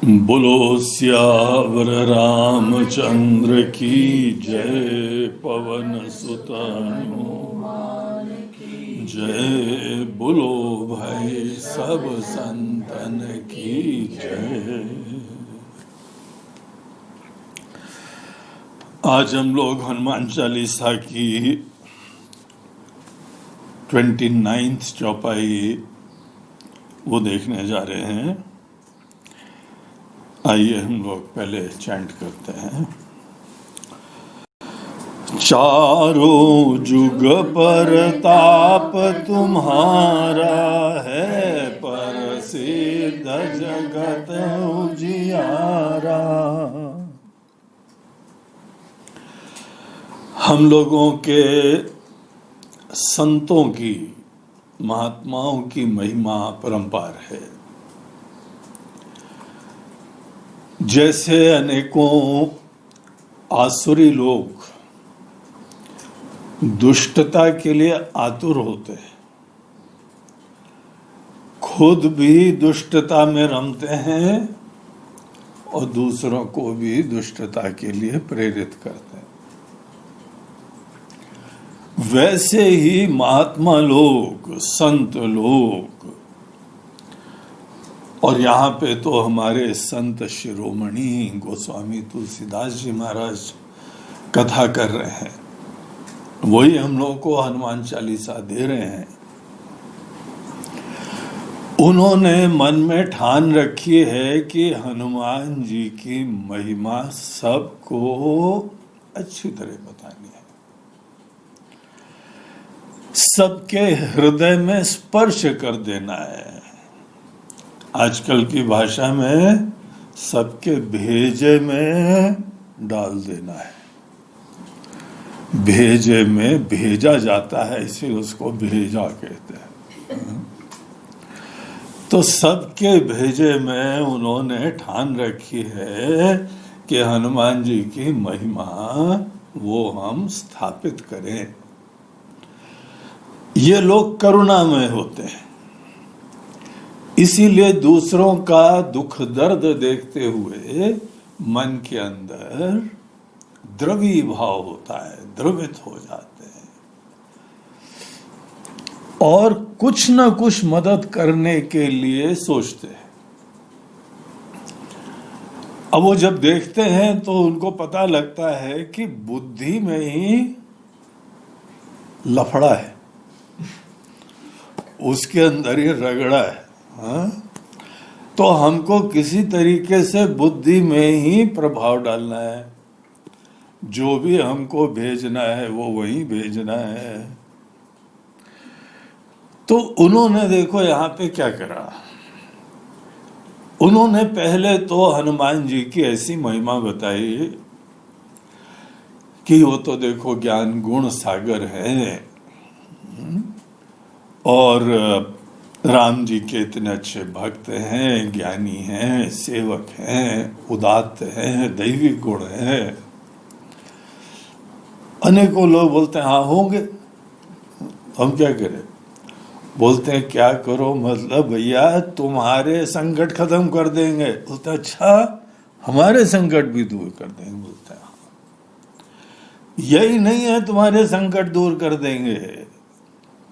बोलो सियावर रामचंद्र की जय। पवन सुत हनुमान की जय। बोलो भाई सब संतन की जय। आज हम लोग हनुमान चालीसा की 29th चौपाई वो देखने जा रहे हैं। आइए हम लोग पहले चैंट करते हैं। चारों जुग परताप तुम्हारा है, प्रसिद्ध जगत उजियारा। हम लोगों के संतों की, महात्माओं की महिमा परंपार है। जैसे अनेकों आसुरी लोग दुष्टता के लिए आतुर होते हैं, खुद भी दुष्टता में रमते हैं और दूसरों को भी दुष्टता के लिए प्रेरित करते हैं, वैसे ही महात्मा लोग, संत लोग, और यहाँ पे तो हमारे संत शिरोमणि गोस्वामी तुलसीदास जी महाराज कथा कर रहे हैं, वही हम लोगों को हनुमान चालीसा दे रहे हैं। उन्होंने मन में ठान रखी है कि हनुमान जी की महिमा सबको अच्छी तरह बतानी है, सबके हृदय में स्पर्श कर देना है। आजकल की भाषा में सबके भेजे में डाल देना है। भेजे में भेजा जाता है, इसीलिए उसको भेजा कहते हैं। तो सबके भेजे में उन्होंने ठान रखी है कि हनुमान जी की महिमा वो हम स्थापित करें। ये लोग करुणामय होते हैं, इसीलिए दूसरों का दुख दर्द देखते हुए मन के अंदर द्रवी भाव होता है, द्रवित हो जाते हैं और कुछ न कुछ मदद करने के लिए सोचते हैं। अब वो जब देखते हैं तो उनको पता लगता है कि बुद्धि में ही लफड़ा है, उसके अंदर ही रगड़ा है। हाँ? तो हमको किसी तरीके से बुद्धि में ही प्रभाव डालना है, जो भी हमको भेजना है वो वही भेजना है। तो उन्होंने देखो यहाँ पे क्या करा, उन्होंने पहले तो हनुमान जी की ऐसी महिमा बताई कि वो तो देखो ज्ञान गुण सागर है और राम जी के इतने अच्छे भक्त हैं, ज्ञानी हैं, सेवक हैं, उदात्त हैं, दैवी गुण हैं। अनेकों लोग बोलते हैं हाँ होंगे, हम क्या करें। बोलते हैं क्या करो, मतलब भैया तुम्हारे संकट खत्म कर देंगे। बोलते हैं अच्छा, हमारे संकट भी दूर कर देंगे। बोलते हैं यही नहीं है, तुम्हारे संकट दूर कर देंगे,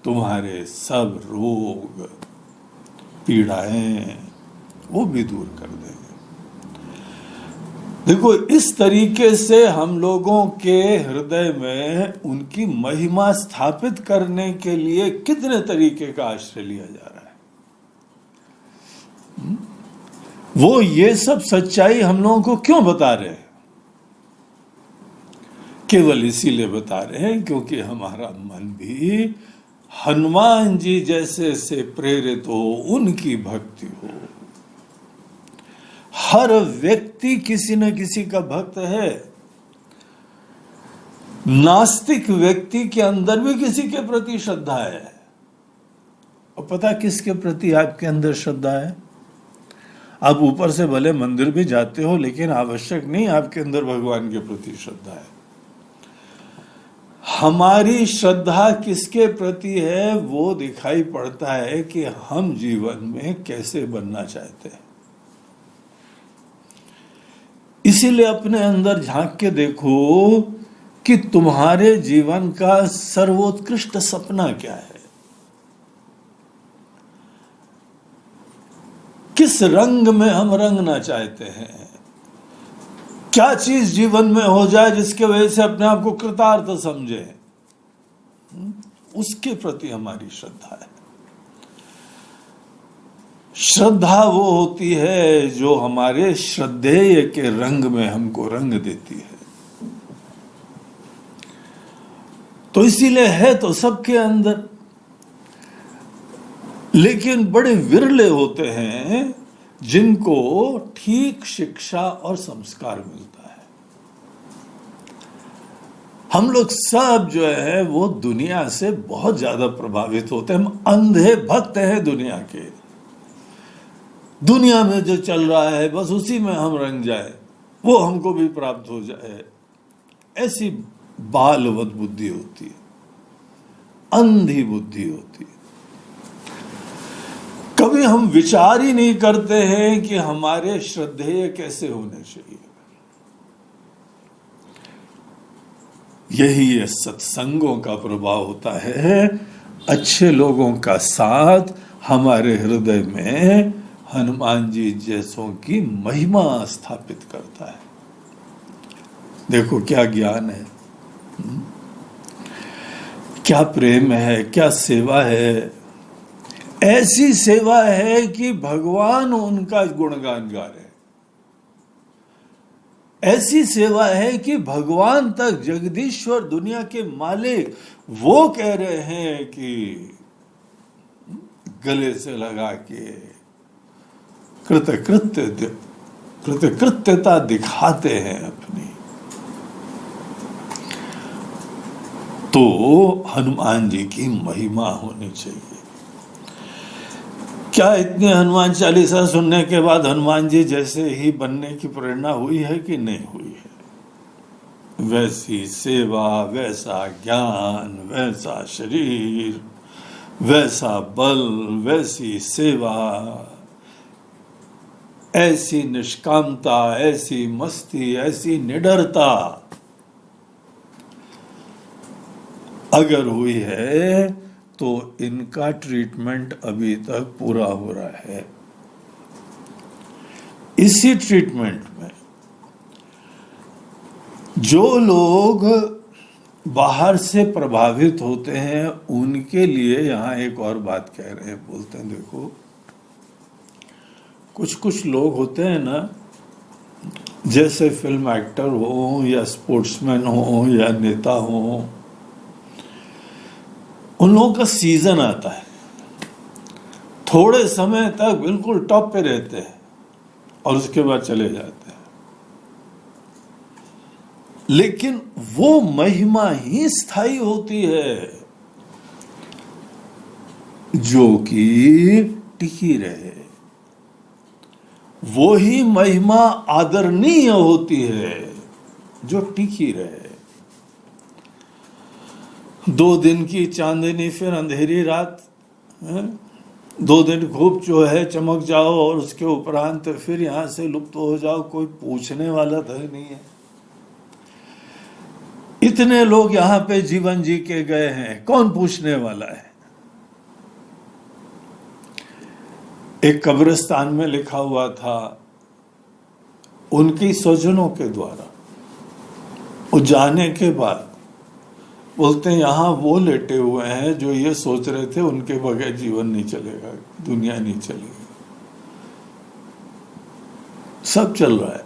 तुम्हारे सब रोग पीड़ाएं वो भी दूर कर देंगे। देखो इस तरीके से हम लोगों के हृदय में उनकी महिमा स्थापित करने के लिए कितने तरीके का आश्रय लिया जा रहा है। वो ये सब सच्चाई हम लोगों को क्यों बता रहे हैं? केवल इसीलिए बता रहे हैं क्योंकि हमारा मन भी हनुमान जी जैसे से प्रेरित हो, उनकी भक्ति हो। हर व्यक्ति किसी न किसी का भक्त है। नास्तिक व्यक्ति के अंदर भी किसी के प्रति श्रद्धा है। और पता किसके प्रति आपके अंदर श्रद्धा है? आप ऊपर से भले मंदिर भी जाते हो, लेकिन आवश्यक नहीं आपके अंदर भगवान के प्रति श्रद्धा है। हमारी श्रद्धा किसके प्रति है वो दिखाई पड़ता है कि हम जीवन में कैसे बनना चाहते हैं। इसीलिए अपने अंदर झांक के देखो कि तुम्हारे जीवन का सर्वोत्कृष्ट सपना क्या है, किस रंग में हम रंगना चाहते हैं, क्या चीज जीवन में हो जाए जिसके वजह से अपने आप को कृतार्थ समझे, उसके प्रति हमारी श्रद्धा है। श्रद्धा वो होती है जो हमारे श्रद्धेय के रंग में हमको रंग देती है। तो इसीलिए है तो सबके अंदर, लेकिन बड़े विरले होते हैं जिनको ठीक शिक्षा और संस्कार मिलता है। हम लोग सब जो है वो दुनिया से बहुत ज्यादा प्रभावित होते हैं, हम अंधे भक्त हैं दुनिया के। दुनिया में जो चल रहा है बस उसी में हम रंग जाए, वो हमको भी प्राप्त हो जाए, ऐसी बालवत बुद्धि होती है, अंधी बुद्धि होती है। कभी हम विचार ही नहीं करते हैं कि हमारे श्रद्धेय कैसे होने चाहिए। यही ये सत्संगों का प्रभाव होता है। अच्छे लोगों का साथ हमारे हृदय में हनुमान जी जैसों की महिमा स्थापित करता है। देखो क्या ज्ञान है, क्या प्रेम है, क्या सेवा है। ऐसी सेवा है कि भगवान उनका गुणगान गा रहे हैं। ऐसी सेवा है कि भगवान तक, जगदीश्वर दुनिया के मालिक, वो कह रहे हैं कि गले से लगा के कृतकृत्यता दिखाते हैं अपनी। तो हनुमान जी की महिमा होनी चाहिए। क्या इतने हनुमान चालीसा सुनने के बाद हनुमान जी जैसे ही बनने की प्रेरणा हुई है कि नहीं हुई है? वैसी सेवा, वैसा ज्ञान, वैसा शरीर, वैसा बल, वैसी सेवा, ऐसी निष्कामता, ऐसी मस्ती, ऐसी निडरता अगर हुई है तो इनका ट्रीटमेंट अभी तक पूरा हो रहा है। इसी ट्रीटमेंट में जो लोग बाहर से प्रभावित होते हैं उनके लिए यहां एक और बात कह रहे हैं। बोलते हैं देखो, कुछ लोग होते हैं ना, जैसे फिल्म एक्टर हो या स्पोर्ट्समैन हो या नेता हो, उन लोगों का सीजन आता है, थोड़े समय तक बिल्कुल टॉप पे रहते हैं और उसके बाद चले जाते हैं। लेकिन वो महिमा ही स्थायी होती है जो कि टिकी रहे। वो ही महिमा आदरणीय होती है जो टिकी रहे। 2 दिन की चांदनी फिर अंधेरी रात, 2 दिन खूब जो है चमक जाओ और उसके उपरांत फिर यहां से लुप्त हो जाओ, कोई पूछने वाला तो नहीं है। इतने लोग यहां पे जीवन जी के गए हैं, कौन पूछने वाला है? एक कब्रिस्तान में लिखा हुआ था उनकी स्वजनों के द्वारा, वो जाने के बाद बोलते हैं यहां वो लेटे हुए हैं जो ये सोच रहे थे उनके बगैर जीवन नहीं चलेगा, दुनिया नहीं चलेगी। सब चल रहा है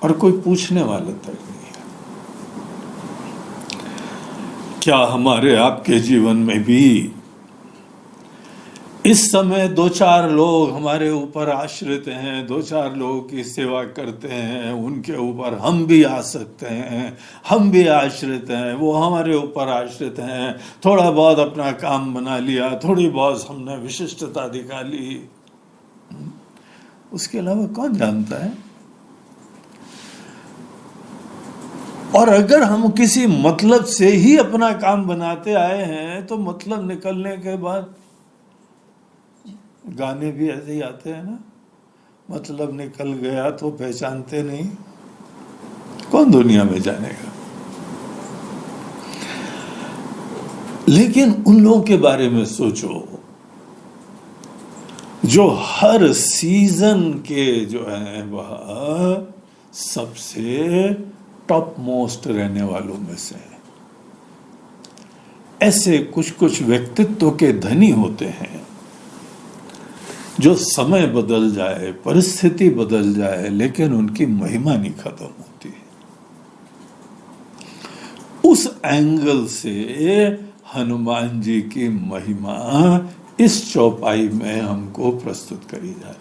और कोई पूछने वाला तक नहीं है। क्या हमारे आपके जीवन में भी इस समय 2-4 लोग हमारे ऊपर आश्रित हैं, 2-4 लोगों की सेवा करते हैं, उनके ऊपर हम भी आ सकते हैं, हम भी आश्रित हैं, वो हमारे ऊपर आश्रित हैं, थोड़ा बहुत अपना काम बना लिया, थोड़ी बहुत हमने विशिष्टता दिखा ली, उसके अलावा कौन जानता है? और अगर हम किसी मतलब से ही अपना काम बनाते आए हैं तो मतलब निकलने के बाद गाने भी ऐसे ही आते हैं ना, मतलब निकल गया तो पहचानते नहीं। कौन दुनिया में जानेगा। लेकिन उन लोगों के बारे में सोचो जो हर सीजन के जो है वह सबसे टॉप मोस्ट रहने वालों में से है। ऐसे कुछ कुछ व्यक्तित्व के धनी होते हैं जो समय बदल जाए, परिस्थिति बदल जाए, लेकिन उनकी महिमा नहीं खत्म होती। उस एंगल से हनुमान जी की महिमा इस चौपाई में हमको प्रस्तुत करी जा रही है।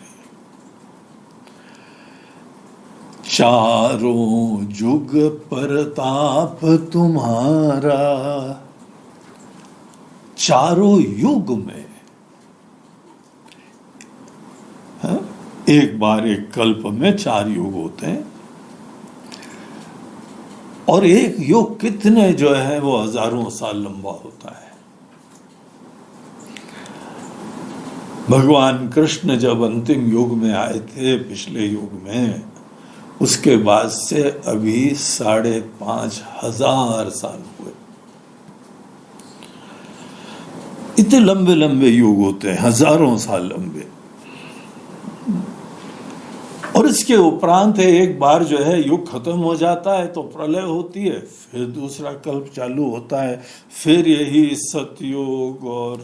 चारों जुग परताप तुम्हारा, चारों युग में, एक बार एक कल्प में 4 युग होते हैं, और एक युग कितने जो है वो हजारों साल लंबा होता है। भगवान कृष्ण जब अंतिम युग में आए थे, पिछले युग में, उसके बाद से अभी 5,500 साल हुए। इतने लंबे लंबे युग होते हैं, हजारों साल लंबे। और इसके उपरांत एक बार जो है युग खत्म हो जाता है तो प्रलय होती है, फिर दूसरा कल्प चालू होता है, फिर यही सतयुग और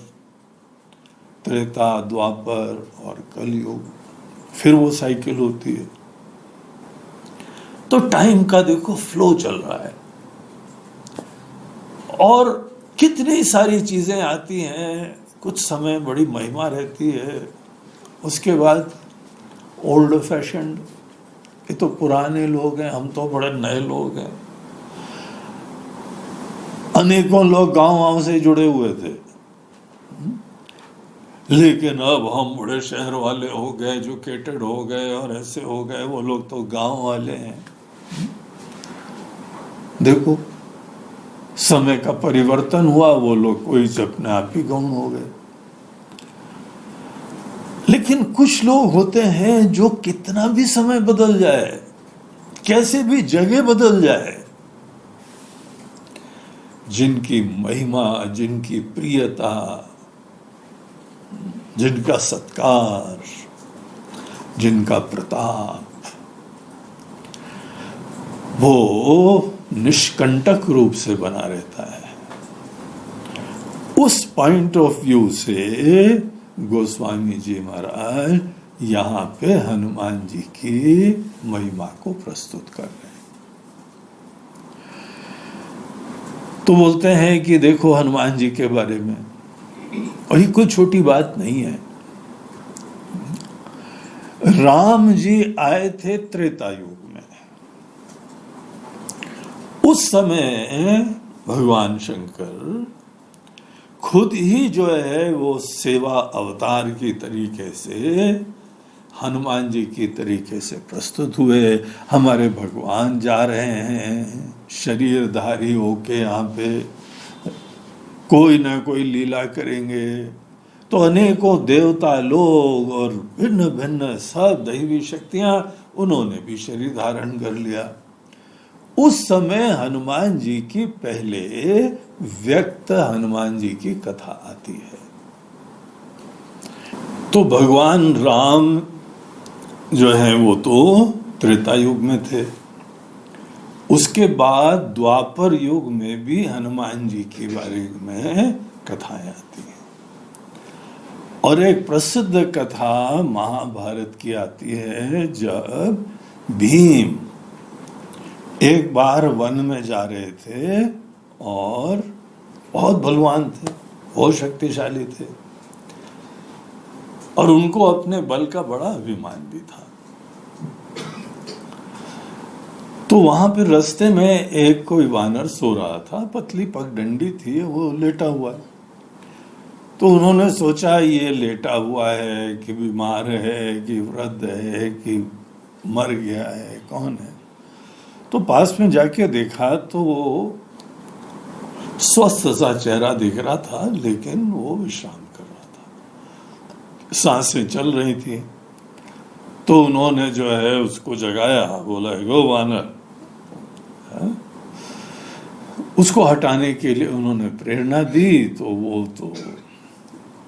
त्रेता, द्वापर और कलयुग, फिर वो साइकिल होती है। तो टाइम का देखो फ्लो चल रहा है, और कितनी सारी चीजें आती हैं। कुछ समय बड़ी महिमा रहती है, उसके बाद ओल्ड फैशन, ये तो पुराने लोग हैं, हम तो बड़े नए लोग हैं। अनेकों लोग गांव से जुड़े हुए थे, लेकिन अब हम बड़े शहर वाले हो गए, एजुकेटेड हो गए और ऐसे हो गए। वो लोग तो गांव वाले हैं। देखो समय का परिवर्तन हुआ, वो लोग कोई अपने आप ही गौण हो गए। लेकिन कुछ लोग होते हैं जो कितना भी समय बदल जाए, कैसे भी जगह बदल जाए, जिनकी महिमा, जिनकी प्रियता, जिनका सत्कार, जिनका प्रताप, वो निष्कंटक रूप से बना रहता है। उस पॉइंट ऑफ व्यू से गोस्वामी जी महाराज यहाँ पे हनुमान जी की महिमा को प्रस्तुत कर रहे हैं। तो बोलते हैं कि देखो हनुमान जी के बारे में, और ये कोई छोटी बात नहीं है। राम जी आए थे त्रेता युग में। उस समय भगवान शंकर खुद ही जो है वो सेवा अवतार की तरीके से हनुमान जी की तरीके से प्रस्तुत हुए। हमारे भगवान जा रहे हैं शरीरधारी होके, यहाँ पे कोई ना कोई लीला करेंगे। तो अनेकों देवता लोग और भिन्न भिन्न सब दैवी शक्तियां, उन्होंने भी शरीर धारण कर लिया। उस समय हनुमान जी की पहले व्यक्त हनुमान जी की कथा आती है। तो भगवान राम जो है वो तो त्रेता युग में थे। उसके बाद द्वापर युग में भी हनुमान जी के बारे में कथाएं आती हैं। और एक प्रसिद्ध कथा महाभारत की आती है, जब भीम एक बार वन में जा रहे थे और बहुत बलवान थे, बहुत शक्तिशाली थे, और उनको अपने बल का बड़ा अभिमान भी था। तो वहां पे रास्ते में एक कोई वानर सो रहा था, पतली पगडंडी थी, वो लेटा हुआ है। तो उन्होंने सोचा ये लेटा हुआ है कि बीमार है कि वृद्ध है कि मर गया है, कौन है। तो पास में जाके देखा तो वो स्वस्थ सा चेहरा दिख रहा था, लेकिन वो विश्राम कर रहा था, सांसें चल रही थी। तो उन्होंने जो है उसको जगाया, बोला गो वानर, उसको हटाने के लिए उन्होंने प्रेरणा दी, तो वो तो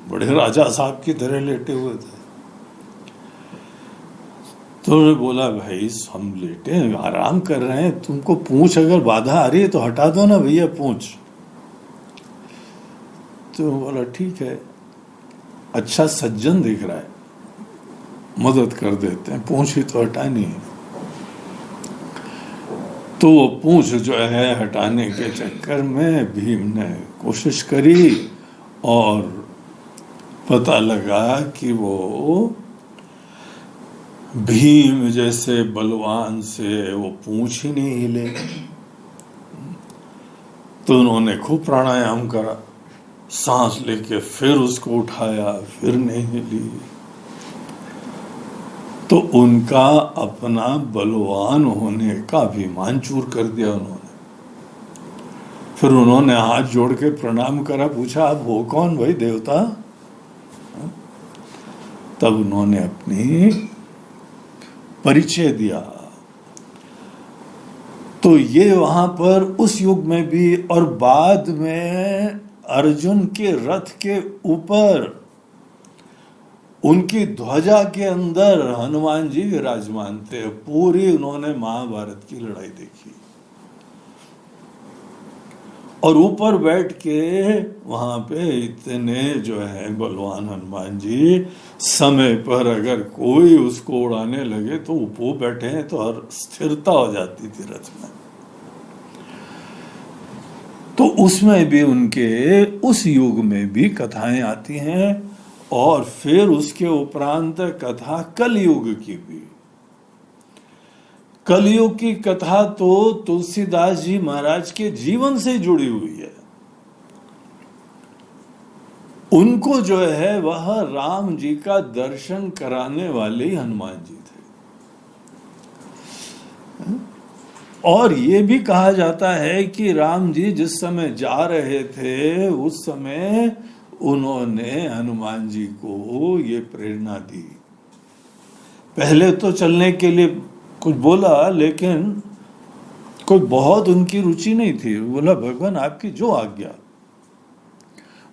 बड़े राजा साहब की तरह लेटे हुए थे। तो उन्होंने बोला, भाई हम लेटे हैं, आराम कर रहे हैं, तुमको पूंछ अगर बाधा आ रही है तो हटा दो ना भैया पूंछ। तो बोला ठीक है, अच्छा सज्जन दिख रहा है, मदद कर देते हैं, पूंछ ही तो हटानी है। तो वो पूंछ जो है हटाने के चक्कर में भीम ने कोशिश करी और पता लगा कि वो भीम जैसे बलवान से वो पूंछ ही नहीं हिले। तो उन्होंने खूब प्राणायाम करा, सांस लेके फिर उसको उठाया, फिर नहीं हिली। तो उनका अपना बलवान होने का अभिमान चूर कर दिया उन्होंने। फिर उन्होंने हाथ जोड़ के प्रणाम करा, पूछा आप हो कौन भाई देवता? तब उन्होंने अपनी परिचय दिया। तो ये वहां पर उस युग में भी और बाद में अर्जुन के रथ के ऊपर उनकी ध्वजा के अंदर हनुमान जी विराजमान थे। पूरी उन्होंने महाभारत की लड़ाई देखी और ऊपर बैठ के वहां पे इतने जो है बलवान हनुमान जी, समय पर अगर कोई उसको उड़ाने लगे तो वो बैठे हैं तो हर स्थिरता हो जाती थी रथ में। तो उसमें भी उनके उस युग में भी कथाएं आती हैं और फिर उसके उपरांत कथा कलयुग की भी। कलयुग की कथा तो तुलसीदास जी महाराज के जीवन से जुड़ी हुई है। उनको जो है वह राम जी का दर्शन कराने वाले हनुमान जी थे। और ये भी कहा जाता है कि राम जी जिस समय जा रहे थे उस समय उन्होंने हनुमान जी को ये प्रेरणा दी। पहले तो चलने के लिए कुछ बोला, लेकिन कोई बहुत उनकी रुचि नहीं थी। बोला भगवान आपकी जो आज्ञा।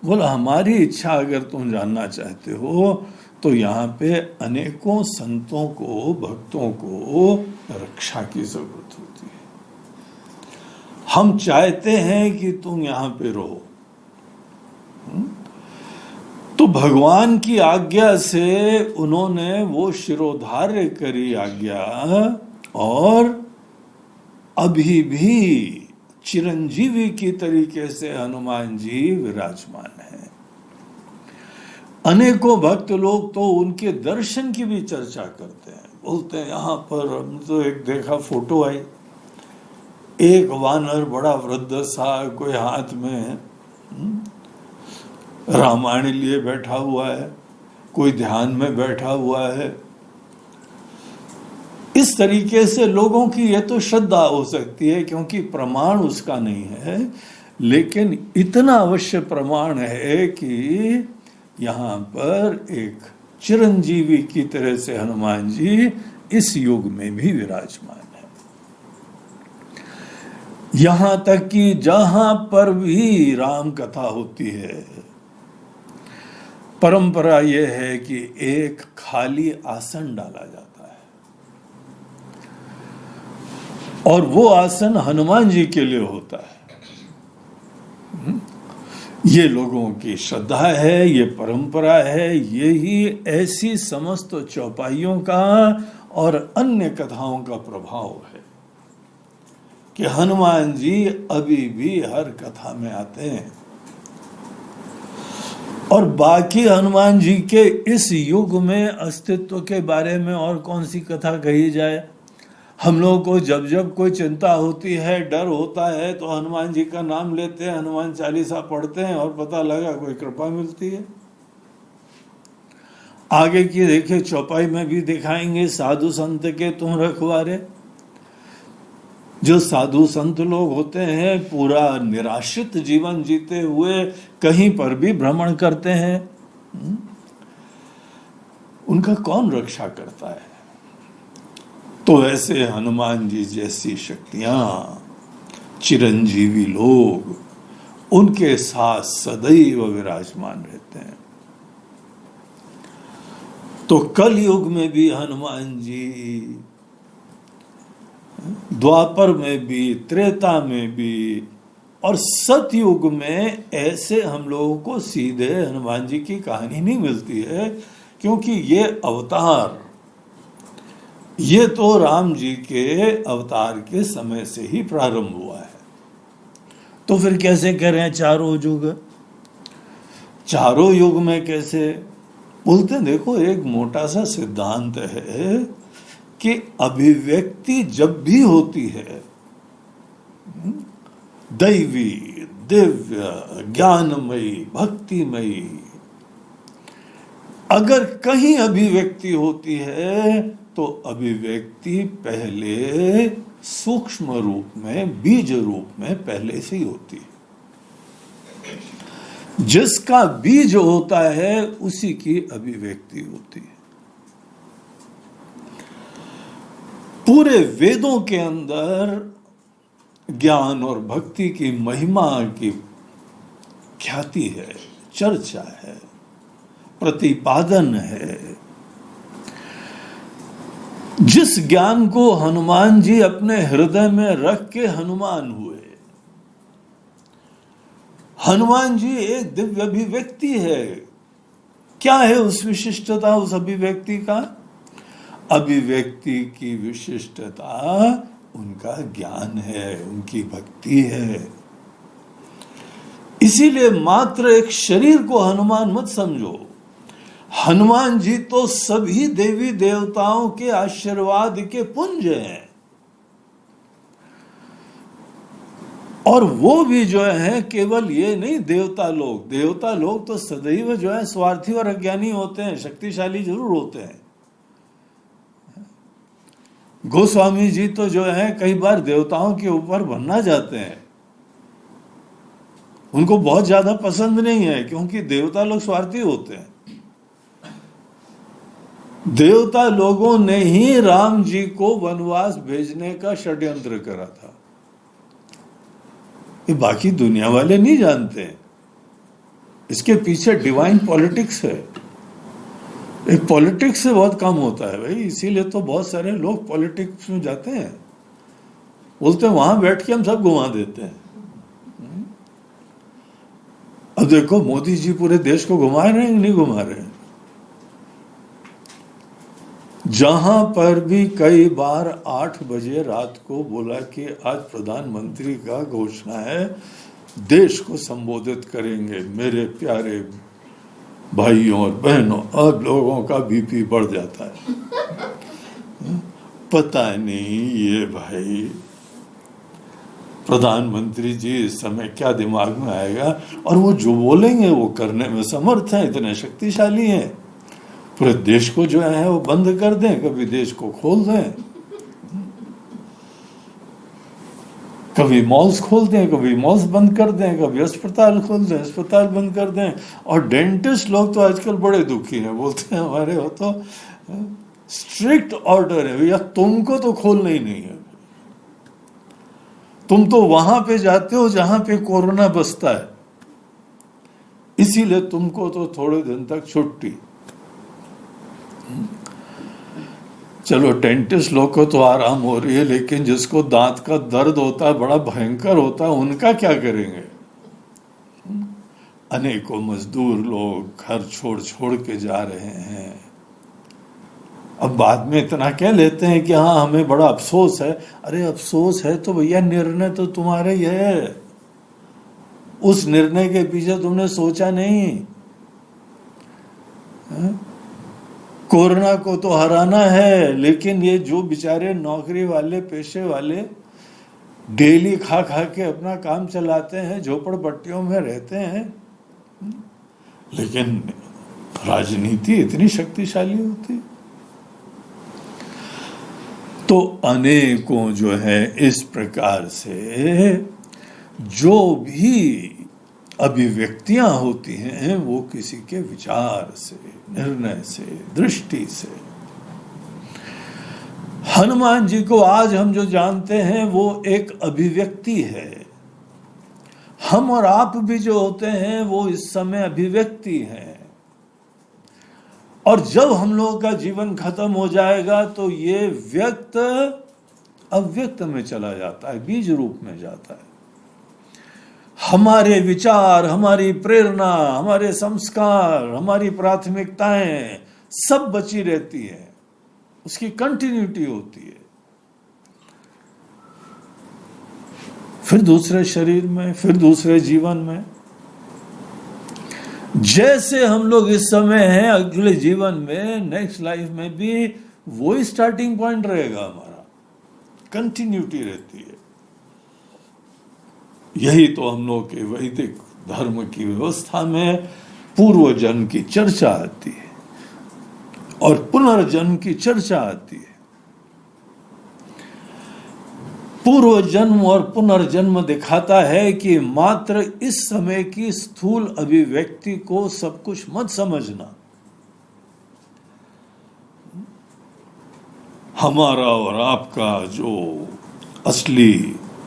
बोला हमारी इच्छा अगर तुम जानना चाहते हो तो यहाँ पे अनेकों संतों को, भक्तों को रक्षा की जरूरत होती है। हम चाहते हैं कि तुम यहाँ पे रहो। तो भगवान की आज्ञा से उन्होंने वो शिरोधार्य करी आज्ञा और अभी भी चिरंजीवी की तरीके से हनुमान जी विराजमान हैं। अनेकों भक्त लोग तो उनके दर्शन की भी चर्चा करते हैं, बोलते हैं यहाँ पर हम तो एक देखा फोटो आई, एक वानर बड़ा वृद्ध सा कोई हाथ में रामायण लिए बैठा हुआ है, कोई ध्यान में बैठा हुआ है। इस तरीके से लोगों की यह तो श्रद्धा हो सकती है क्योंकि प्रमाण उसका नहीं है, लेकिन इतना अवश्य प्रमाण है कि यहाँ पर एक चिरंजीवी की तरह से हनुमान जी इस युग में भी विराजमान है। यहां तक कि जहां पर भी राम कथा होती है, परंपरा यह है कि एक खाली आसन डाला जाता है और वो आसन हनुमान जी के लिए होता है। ये लोगों की श्रद्धा है, ये परंपरा है, यही ऐसी समस्त चौपाइयों का और अन्य कथाओं का प्रभाव है कि हनुमान जी अभी भी हर कथा में आते हैं। और बाकी हनुमान जी के इस युग में अस्तित्व के बारे में और कौन सी कथा कही जाए। हम लोगों को जब जब कोई चिंता होती है, डर होता है, तो हनुमान जी का नाम लेते हैं, हनुमान चालीसा पढ़ते हैं और पता लगा कोई कृपा मिलती है। आगे की देखिए चौपाई में भी दिखाएंगे, साधु संत के तुम रखवारे। जो साधु संत लोग होते हैं पूरा निराश्रित जीवन जीते हुए कहीं पर भी भ्रमण करते हैं, उनका कौन रक्षा करता है? तो ऐसे हनुमान जी जैसी शक्तियां चिरंजीवी लोग उनके साथ सदैव विराजमान रहते हैं। तो कल युग में भी हनुमान जी, द्वापर में भी, त्रेता में भी और सतयुग में ऐसे हम लोगों को सीधे हनुमान जी की कहानी नहीं मिलती है, क्योंकि ये अवतार, ये तो राम जी के अवतार के समय से ही प्रारंभ हुआ है। तो फिर कैसे कह रहे हैं चारों युग? चारों युग में कैसे बोलते हैं? देखो, एक मोटा सा सिद्धांत है कि अभिव्यक्ति जब भी होती है दैवी, दिव्य, ज्ञानमयी, भक्तिमयी, अगर कहीं अभिव्यक्ति होती है तो अभिव्यक्ति पहले सूक्ष्म रूप में, बीज रूप में पहले से ही होती है। जिसका बीज होता है उसी की अभिव्यक्ति होती है। पूरे वेदों के अंदर ज्ञान और भक्ति की महिमा की ख्याति है, चर्चा है, प्रतिपादन है। जिस ज्ञान को हनुमान जी अपने हृदय में रख के हनुमान हुए, हनुमान जी एक दिव्य अभिव्यक्ति है। क्या है उस विशिष्टता, उस अभिव्यक्ति का? अभिव्यक्ति की विशिष्टता उनका ज्ञान है, उनकी भक्ति है। इसीलिए मात्र एक शरीर को हनुमान मत समझो। हनुमान जी तो सभी देवी देवताओं के आशीर्वाद के पुंज हैं, और वो भी जो है केवल ये नहीं, देवता लोग तो सदैव जो है स्वार्थी और अज्ञानी होते हैं, शक्तिशाली जरूर होते हैं। गोस्वामी जी तो जो है कई बार देवताओं के ऊपर बनना जाते हैं, उनको बहुत ज्यादा पसंद नहीं है, क्योंकि देवता लोग स्वार्थी होते हैं। देवता लोगों ने ही राम जी को वनवास भेजने का षड्यंत्र करा था, ये बाकी दुनिया वाले नहीं जानते। इसके पीछे डिवाइन पॉलिटिक्स है। एक पॉलिटिक्स से बहुत कम होता है भाई, इसीलिए तो बहुत सारे लोग पॉलिटिक्स में जाते हैं, बोलते हैं वहां बैठ के हम सब घुमा देते हैं। अब देखो मोदी जी पूरे देश को घुमा रहे हैं, नहीं घुमा रहे हैं? जहां पर भी कई बार 8 बजे रात को बोला कि आज प्रधानमंत्री का घोषणा है, देश को संबोधित करेंगे, मेरे प्यारे भाइयों और बहनों, अब लोगों का बीपी बढ़ जाता है। पता नहीं ये भाई प्रधानमंत्री जी इस समय क्या दिमाग में आएगा, और वो जो बोलेंगे वो करने में समर्थ हैं, इतने शक्तिशाली हैं। पूरे देश को जो है वो बंद कर दें, कभी देश को खोल दें, कभी मॉल्स खोल दें, कभी मॉल्स बंद कर दें, कभी अस्पताल खोल दें, अस्पताल बंद कर दें। और डेंटिस्ट लोग तो आजकल बड़े दुखी हैं, बोलते हैं हमारे हो तो स्ट्रिक्ट ऑर्डर है भैया, तुमको तो खोलना ही नहीं है, तुम तो वहां पे जाते हो जहां पे कोरोना बसता है, इसीलिए तुमको तो थोड़े दिन तक छुट्टी। चलो डेंटिस्ट लोग को तो आराम हो रही है, लेकिन जिसको दांत का दर्द होता है, बड़ा भयंकर होता है, उनका क्या करेंगे? अनेकों मजदूर लोग घर छोड़ छोड़ के जा रहे हैं। अब बाद में इतना कह लेते हैं कि हाँ हमें बड़ा अफसोस है। अरे अफसोस है तो भैया निर्णय तो तुम्हारा ही है, उस निर्णय के पीछे तुमने सोचा नहीं। कोरोना को तो हराना है, लेकिन ये जो बेचारे नौकरी वाले, पेशे वाले डेली खा खा के अपना काम चलाते हैं, झोपड़पट्टियों में रहते हैं, लेकिन राजनीति इतनी शक्तिशाली होती। तो अनेकों जो है इस प्रकार से जो भी अभिव्यक्तियां होती हैं वो किसी के विचार से, निर्णय से, दृष्टि से। हनुमान जी को आज हम जो जानते हैं वो एक अभिव्यक्ति है। हम और आप भी जो होते हैं वो इस समय अभिव्यक्ति हैं। और जब हम लोगों का जीवन खत्म हो जाएगा तो ये व्यक्त अव्यक्त में चला जाता है, बीज रूप में जाता है। हमारे विचार, हमारी प्रेरणा, हमारे संस्कार, हमारी प्राथमिकताएं सब बची रहती है, उसकी कंटिन्यूटी होती है। फिर दूसरे शरीर में, फिर दूसरे जीवन में, जैसे हम लोग इस समय हैं, अगले जीवन में, नेक्स्ट लाइफ में भी वही स्टार्टिंग पॉइंट रहेगा हमारा, कंटिन्यूटी रहती है। यही तो हम लोग के वैदिक धर्म की व्यवस्था में पूर्व जन्म की चर्चा आती है और पुनर्जन्म की चर्चा आती है। पूर्व जन्म और पुनर्जन्म दिखाता है कि मात्र इस समय की स्थूल अभिव्यक्ति को सब कुछ मत समझना। हमारा और आपका जो असली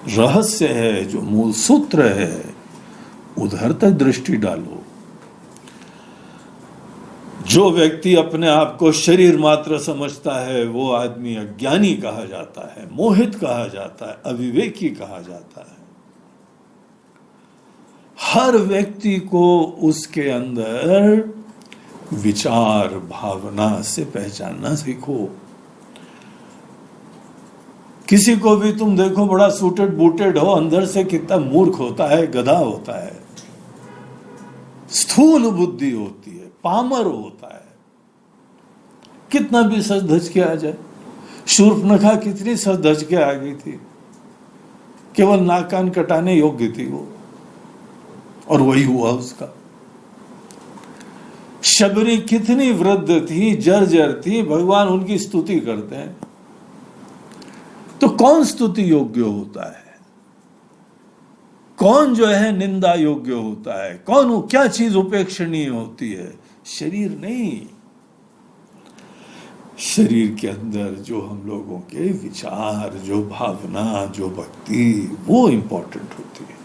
रहस्य है, जो मूल सूत्र है, उधर तक दृष्टि डालो। जो व्यक्ति अपने आप को शरीर मात्र समझता है वो आदमी अज्ञानी कहा जाता है, मोहित कहा जाता है, अविवेकी कहा जाता है। हर व्यक्ति को उसके अंदर विचार भावना से पहचानना सीखो। किसी को भी तुम देखो बड़ा सूटेड बूटेड हो, अंदर से कितना मूर्ख होता है, गधा होता है, स्थूल बुद्धि होती है, पामर होता है। कितना भी सज धज के आ जाए। शूर्पणखा कितनी सज धज के आ गई थी, केवल नाक कान कटाने योग्य थी वो, और वही हुआ उसका। शबरी कितनी वृद्ध थी, जर्जर थी, भगवान उनकी स्तुति करते हैं। तो कौन स्तुति योग्य होता है, कौन जो है निंदा योग्य होता है, कौन क्या चीज उपेक्षणीय होती है? शरीर नहीं। शरीर के अंदर जो हम लोगों के विचार, जो भावना, जो भक्ति, वो इंपॉर्टेंट होती है।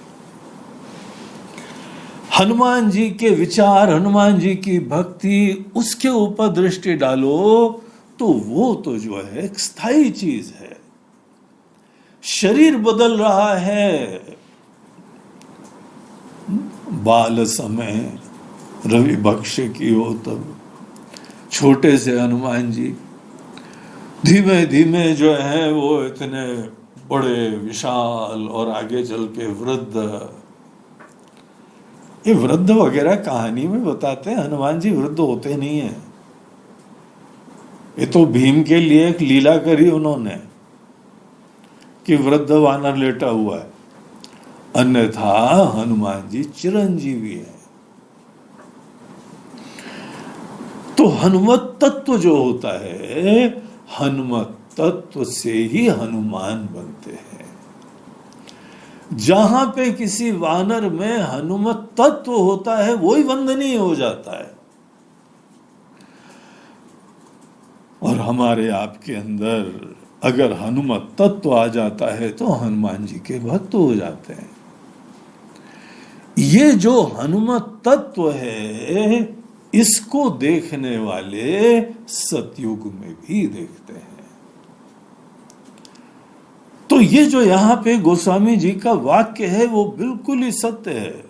हनुमान जी के विचार, हनुमान जी की भक्ति, उसके ऊपर दृष्टि डालो तो वो तो जो है एक स्थायी चीज है। शरीर बदल रहा है। बाल समय रवि भक्ष की हो तब छोटे से हनुमान जी धीमे धीमे जो है वो इतने बड़े विशाल और आगे चल के वृद्ध। ये वृद्ध वगैरह कहानी में बताते हैं, हनुमान जी वृद्ध होते नहीं है। ये तो भीम के लिए एक लीला करी उन्होंने कि वृद्ध वानर लेटा हुआ है, अन्यथा हनुमान जी चिरंजीवी है। तो हनुमत तत्व जो होता है, हनुमत तत्व से ही हनुमान बनते हैं। जहां पे किसी वानर में हनुमत तत्व होता है वही वंदनीय हो जाता है। और हमारे आपके अंदर अगर हनुमत तत्व आ जाता है तो हनुमान जी के भक्त हो जाते हैं। ये जो हनुमत तत्व है, इसको देखने वाले सतयुग में भी देखते हैं। तो ये जो यहां पे गोस्वामी जी का वाक्य है वो बिल्कुल ही सत्य है।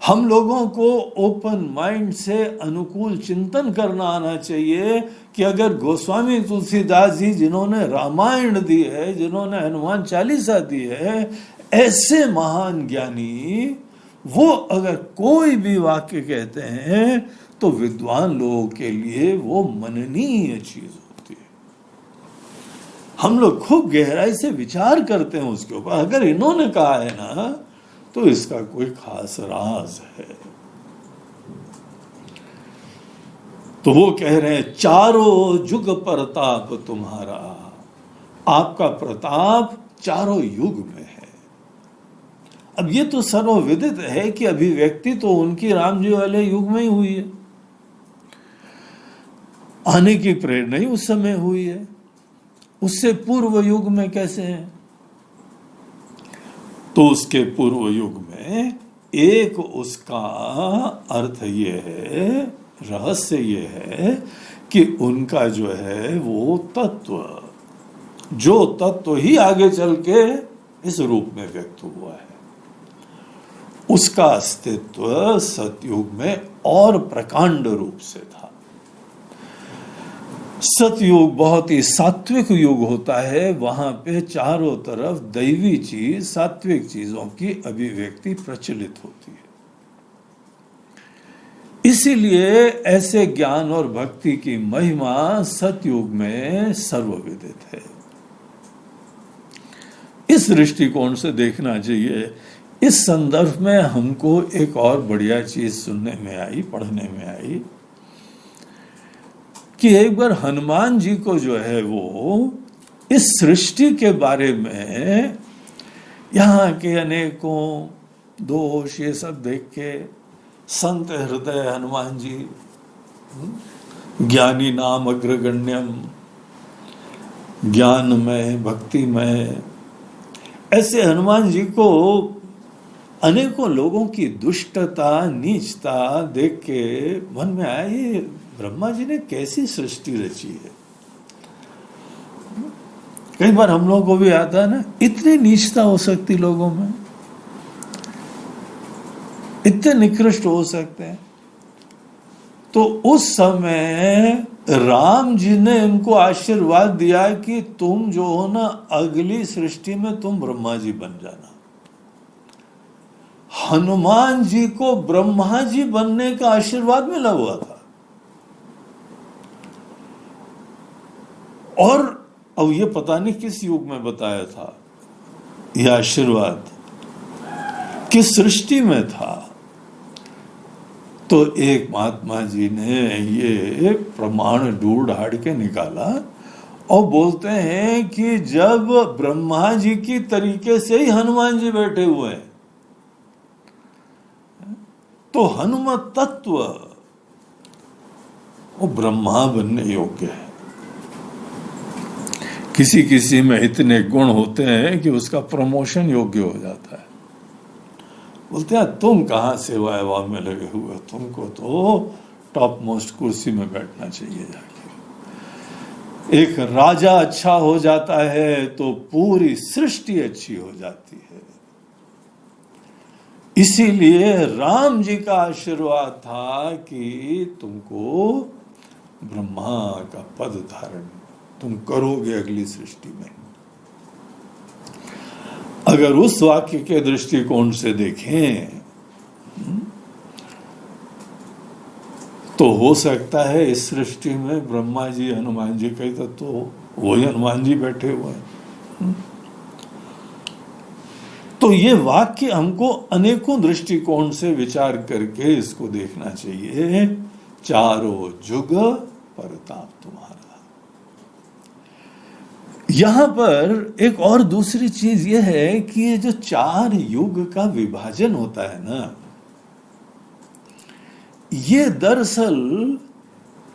हम लोगों को ओपन माइंड से अनुकूल चिंतन करना आना चाहिए कि अगर गोस्वामी तुलसीदास जी जिन्होंने रामायण दी है, जिन्होंने हनुमान चालीसा दी है, ऐसे महान ज्ञानी वो अगर कोई भी वाक्य कहते हैं तो विद्वान लोगों के लिए वो मननीय चीज होती है। हम लोग खूब गहराई से विचार करते हैं उसके ऊपर। अगर इन्होंने कहा है ना तो इसका कोई खास राज है। तो वो कह रहे हैं चारों जुग प्रताप तुम्हारा, आपका प्रताप चारों युग में है। अब ये तो सर्वविदित है कि अभिव्यक्ति तो उनकी राम जी वाले युग में ही हुई है, आने की प्रेरणा ही उस समय हुई है। उससे पूर्व युग में कैसे हैं? तो उसके पूर्व युग में एक उसका अर्थ ये है, रहस्य ये है कि उनका जो है वो तत्व, जो तत्व ही आगे चल के इस रूप में व्यक्त हुआ है, उसका अस्तित्व सतयुग में और प्रकांड रूप से था। सतयुग बहुत ही सात्विक युग होता है, वहां पे चारों तरफ दैवी चीज, सात्विक चीजों की अभिव्यक्ति प्रचलित होती है। इसीलिए ऐसे ज्ञान और भक्ति की महिमा सतयुग में सर्वविदित है। इस दृष्टिकोण से देखना चाहिए। इस संदर्भ में हमको एक और बढ़िया चीज सुनने में आई, पढ़ने में आई कि एक बार हनुमान जी को जो है वो इस सृष्टि के बारे में, यहाँ के अनेकों दोष ये सब देख के संत हृदय हनुमान जी, ज्ञानी नाम अग्रगण्यम, ज्ञानमय भक्तिमय, ऐसे हनुमान जी को अनेकों लोगों की दुष्टता नीचता देख के मन में आया, ये ब्रह्मा जी ने कैसी सृष्टि रची है। कई बार हम लोगों को भी आता है ना, इतनी नीचता हो सकती लोगों में, इतने निकृष्ट हो सकते हैं। तो उस समय राम जी ने इनको आशीर्वाद दिया कि तुम जो हो ना, अगली सृष्टि में तुम ब्रह्मा जी बन जाना। हनुमान जी को ब्रह्मा जी बनने का आशीर्वाद मिला हुआ था। और अब ये पता नहीं किस युग में बताया था, यह आशीर्वाद किस सृष्टि में था। तो एक महात्मा जी ने ये प्रमाण ढूंढ ढाड़ के निकाला और बोलते हैं कि जब ब्रह्मा जी की तरीके से ही हनुमान जी बैठे हुए हैं, तो हनुमत तत्व वो ब्रह्मा बनने योग्य है। किसी किसी में इतने गुण होते हैं कि उसका प्रमोशन योग्य हो जाता है। बोलते हैं तुम कहाँ सेवा एवा में लगे हुए, तुमको तो टॉप मोस्ट कुर्सी में बैठना चाहिए जाके। एक राजा अच्छा हो जाता है तो पूरी सृष्टि अच्छी हो जाती है। इसीलिए राम जी का आशीर्वाद था कि तुमको ब्रह्मा का पद धारण तुम करोगे अगली सृष्टि में। अगर उस वाक्य के दृष्टिकोण से देखें तो हो सकता है इस सृष्टि में ब्रह्मा जी हनुमान जी का ही तत्व हो, वही हनुमान जी बैठे हुए हैं। तो ये वाक्य हमको अनेकों दृष्टिकोण से विचार करके इसको देखना चाहिए। चारों जुग परताप तुम्हारा। यहां पर एक और दूसरी चीज यह है कि ये जो चार युग का विभाजन होता है ना, ये दरअसल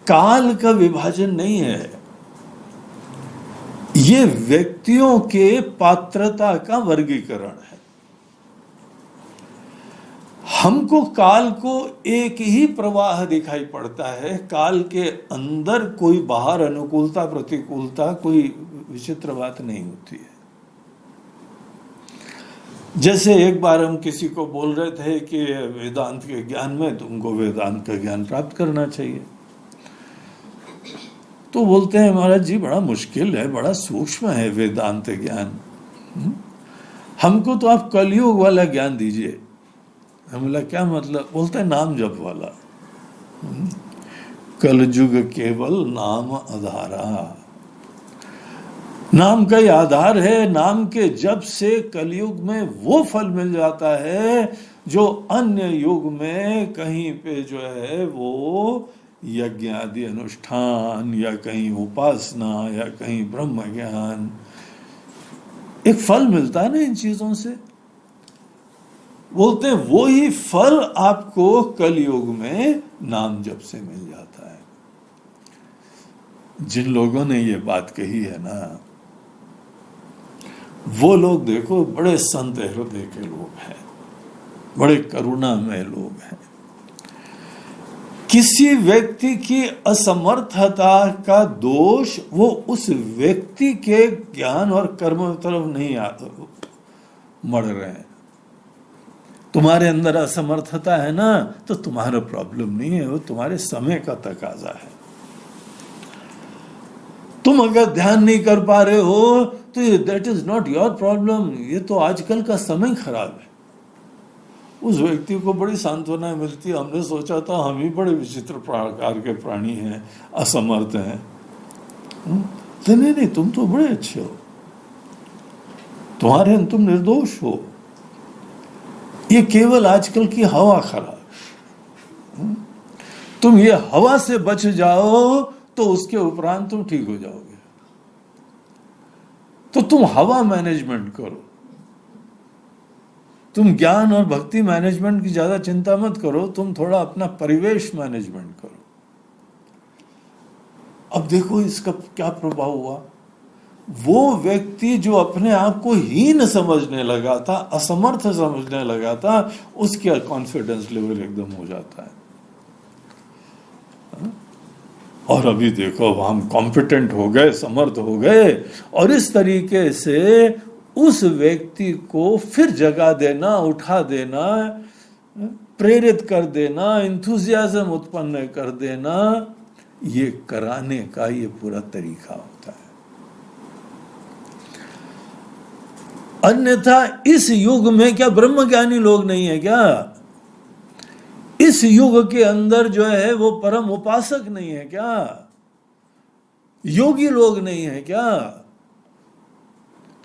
काल का विभाजन नहीं है, ये व्यक्तियों के पात्रता का वर्गीकरण है। हमको काल को एक ही प्रवाह दिखाई पड़ता है, काल के अंदर कोई बाहर अनुकूलता प्रतिकूलता कोई विचित्र बात नहीं होती है। जैसे एक बार हम किसी को बोल रहे थे कि वेदांत के ज्ञान में तुमको वेदांत का ज्ञान प्राप्त करना चाहिए, तो बोलते हैं महाराज जी बड़ा मुश्किल है, बड़ा सूक्ष्म है वेदांत ज्ञान, हमको तो आप कलयुग वाला ज्ञान दीजिए। हम बोला क्या मतलब? बोलते हैं नाम जप वाला। कलयुग केवल नाम आधारा, नाम का ही आधार है। नाम के जप से कलयुग में वो फल मिल जाता है जो अन्य युग में कहीं पे जो है वो यज्ञ आदि अनुष्ठान या कहीं उपासना या कहीं ब्रह्म ज्ञान, एक फल मिलता है ना इन चीजों से। बोलते हैं वो ही फल आपको कलयुग में नाम जप से मिल जाता है। जिन लोगों ने ये बात कही है ना, वो लोग देखो बड़े संत हृदय के लोग हैं, बड़े करुणामय लोग हैं। किसी व्यक्ति की असमर्थता का दोष वो उस व्यक्ति के ज्ञान और कर्म की तरफ नहीं मड़ रहे हैं। तुम्हारे अंदर असमर्थता है ना, तो तुम्हारा प्रॉब्लम नहीं है, वो तुम्हारे समय का तकाजा है। तुम अगर ध्यान नहीं कर पा रहे हो तो that is not your problem, ये तो आजकल का समय खराब है। उस व्यक्ति को बड़ी सांत्वना मिलती है, हमने सोचा था हम ही बड़े विचित्र प्रकार के प्राणी हैं, असमर्थ हैं। तो नहीं, तुम तो बड़े अच्छे हो, तुम्हारे तुम निर्दोष हो, ये केवल आजकल की हवा खराब। तुम ये हवा से बच जाओ तो उसके उपरांत तुम ठीक हो जाओगे। तो तुम हवा मैनेजमेंट करो, तुम ज्ञान और भक्ति मैनेजमेंट की ज्यादा चिंता मत करो, तुम थोड़ा अपना परिवेश मैनेजमेंट करो। अब देखो इसका क्या प्रभाव हुआ। वो व्यक्ति जो अपने आप को हीन समझने लगा था, असमर्थ समझने लगा था, उसका कॉन्फिडेंस लेवल एकदम हो जाता है। और अभी देखो हम कॉम्पिटेंट हो गए, समर्थ हो गए, और इस तरीके से उस व्यक्ति को फिर जगा देना, उठा देना, प्रेरित कर देना, इंथुजियाज्म उत्पन्न कर देना, ये कराने का ये पूरा तरीका होता है। अन्यथा इस युग में क्या ब्रह्मज्ञानी लोग नहीं है क्या? इस युग के अंदर जो है वो परम उपासक नहीं है क्या? योगी लोग नहीं है क्या?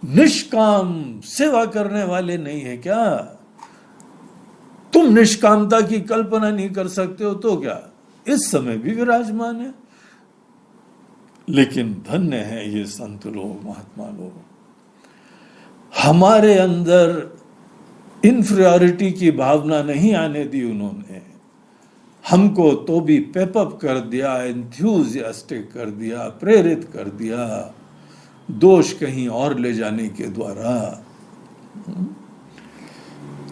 निष्काम सेवा करने वाले नहीं है क्या? तुम निष्कामता की कल्पना नहीं कर सकते हो तो क्या इस समय भी विराजमान है। लेकिन धन्य है ये संत लोग, महात्मा लोग, हमारे अंदर इंफीरियरिटी की भावना नहीं आने दी उन्होंने। हमको तो भी पेपअप कर दिया, एंथ्यूजियास्टिक कर दिया, प्रेरित कर दिया, दोष कहीं और ले जाने के द्वारा।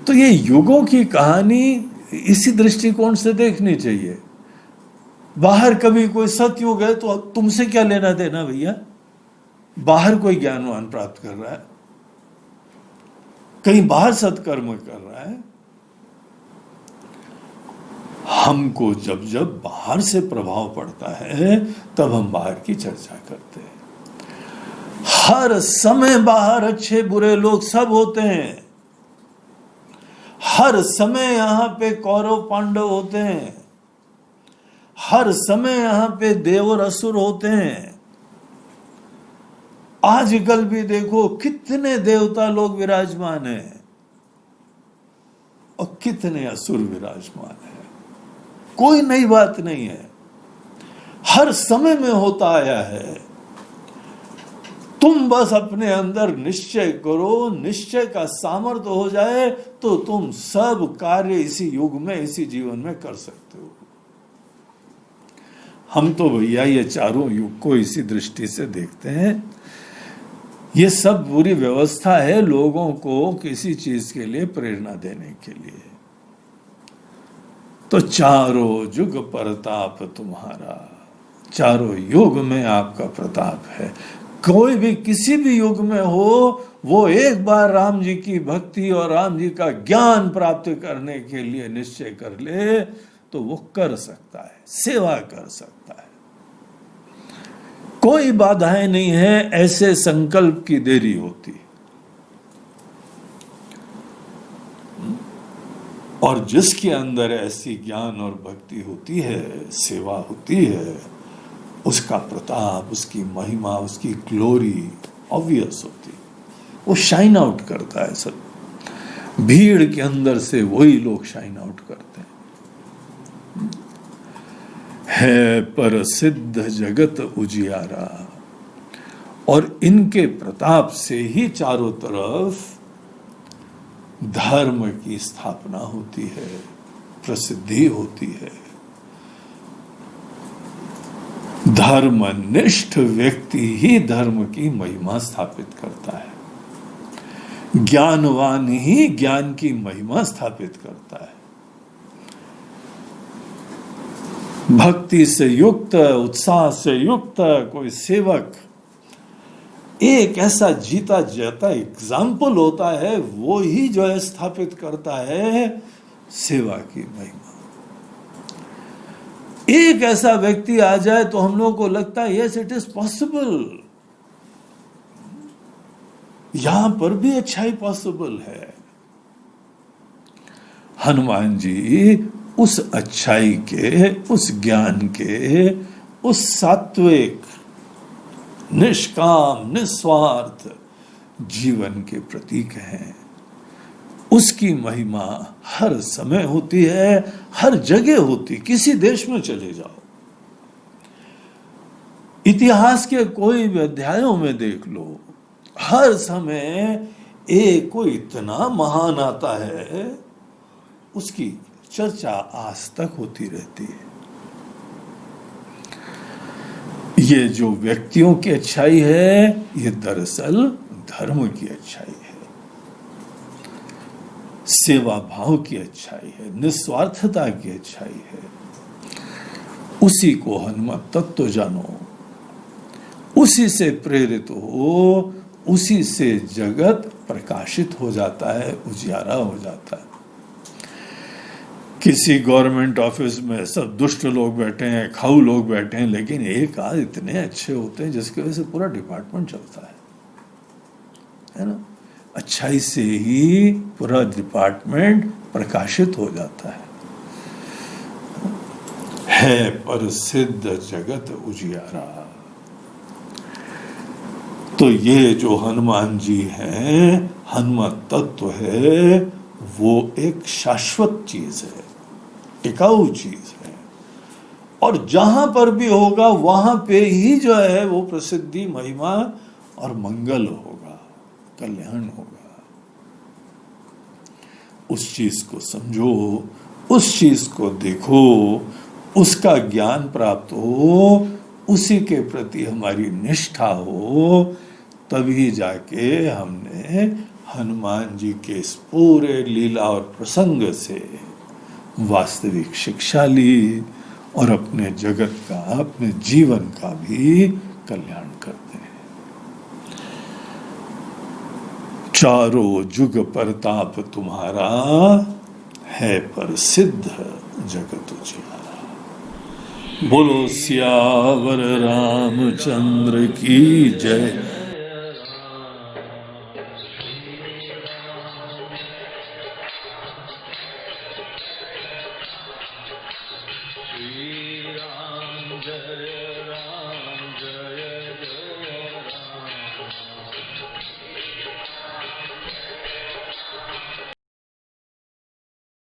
तो ये युगों की कहानी इसी दृष्टिकोण से देखनी चाहिए। बाहर कभी कोई सतयुग है तो तुमसे क्या लेना देना भैया? बाहर कोई ज्ञानवान प्राप्त कर रहा है, कहीं बाहर सत्कर्म कर रहा है। हमको जब जब बाहर से प्रभाव पड़ता है तब हम बाहर की चर्चा करते हैं। हर समय बाहर अच्छे बुरे लोग सब होते हैं, हर समय यहां पे कौरव पांडव होते हैं, हर समय यहां पे देव और असुर होते हैं। आजकल भी देखो कितने देवता लोग विराजमान हैं और कितने असुर विराजमान हैं। कोई नई बात नहीं है, हर समय में होता आया है। तुम बस अपने अंदर निश्चय करो, निश्चय का सामर्थ्य हो जाए तो तुम सब कार्य इसी युग में, इसी जीवन में कर सकते हो। हम तो भैया ये चारों युग को इसी दृष्टि से देखते हैं। ये सब पूरी व्यवस्था है लोगों को किसी चीज के लिए प्रेरणा देने के लिए। तो चारों युग प्रताप तुम्हारा, चारों युग में आपका प्रताप है। कोई भी किसी भी युग में हो, वो एक बार राम जी की भक्ति और राम जी का ज्ञान प्राप्त करने के लिए निश्चय कर ले तो वो कर सकता है, सेवा कर सकता है। कोई बाधाएं नहीं है, ऐसे संकल्प की देरी होती। और जिसके अंदर ऐसी ज्ञान और भक्ति होती है, सेवा होती है, उसका प्रताप, उसकी महिमा, उसकी ग्लोरी ऑब्वियस होती, वो शाइन आउट करता है। सब भीड़ के अंदर से वही लोग शाइन आउट करते हैं। है पर सिद्ध जगत उजियारा, और इनके प्रताप से ही चारों तरफ धर्म की स्थापना होती है, प्रसिद्धि होती है। धर्मनिष्ठ व्यक्ति ही धर्म की महिमा स्थापित करता है। ज्ञानवान ही ज्ञान की महिमा स्थापित करता है। भक्ति से युक्त, उत्साह से युक्त कोई सेवक एक ऐसा जीता जाता एग्जाम्पल होता है, वो ही जो है स्थापित करता है सेवा की महिमा। एक ऐसा व्यक्ति आ जाए तो हम लोगों को लगता है यस इट इज पॉसिबल, यहां पर भी अच्छाई पॉसिबल है। हनुमान जी उस अच्छाई के, उस ज्ञान के, उस सात्विक निष्काम निस्वार्थ जीवन के प्रतीक हैं। उसकी महिमा हर समय होती है, हर जगह होती। किसी देश में चले जाओ, इतिहास के कोई भी अध्यायों में देख लो, हर समय एक कोई इतना महान आता है, उसकी चर्चा आज तक होती रहती है। ये जो व्यक्तियों की अच्छाई है, ये दरअसल धर्म की अच्छाई है, सेवा भाव की अच्छाई है, निस्वार्थता की अच्छाई है। उसी को हनुमत तत्व जानो, उसी से प्रेरित हो, उसी से जगत प्रकाशित हो जाता है, उजियारा हो जाता है। किसी गवर्नमेंट ऑफिस में सब दुष्ट लोग बैठे हैं, खाऊ लोग बैठे हैं, लेकिन एक आध इतने अच्छे होते हैं जिसकी वजह से पूरा डिपार्टमेंट चलता है ना। अच्छाई से ही पूरा डिपार्टमेंट प्रकाशित हो जाता है प्रसिद्ध जगत उजियारा। तो ये जो हनुमान जी हैं, हनुमत तत्व है, वो एक शाश्वत चीज है, टिकाऊ चीज है, और जहां पर भी होगा वहां पे ही जो है वो प्रसिद्धि, महिमा और मंगल होगा, कल्याण होगा। उस चीज को समझो, उस चीज को देखो, उसका ज्ञान प्राप्त हो, उसी के प्रति हमारी निष्ठा हो, तभी जाके हमने हनुमान जी के इस पूरे लीला और प्रसंग से वास्तविक शिक्षा ली और अपने जगत का, अपने जीवन का भी कल्याण करते हैं। चारों जुग प्रताप तुम्हारा, है प्रसिद्ध जगत उजियारा। बोलो सियावर रामचंद्र की जय। श्री राम जय राम।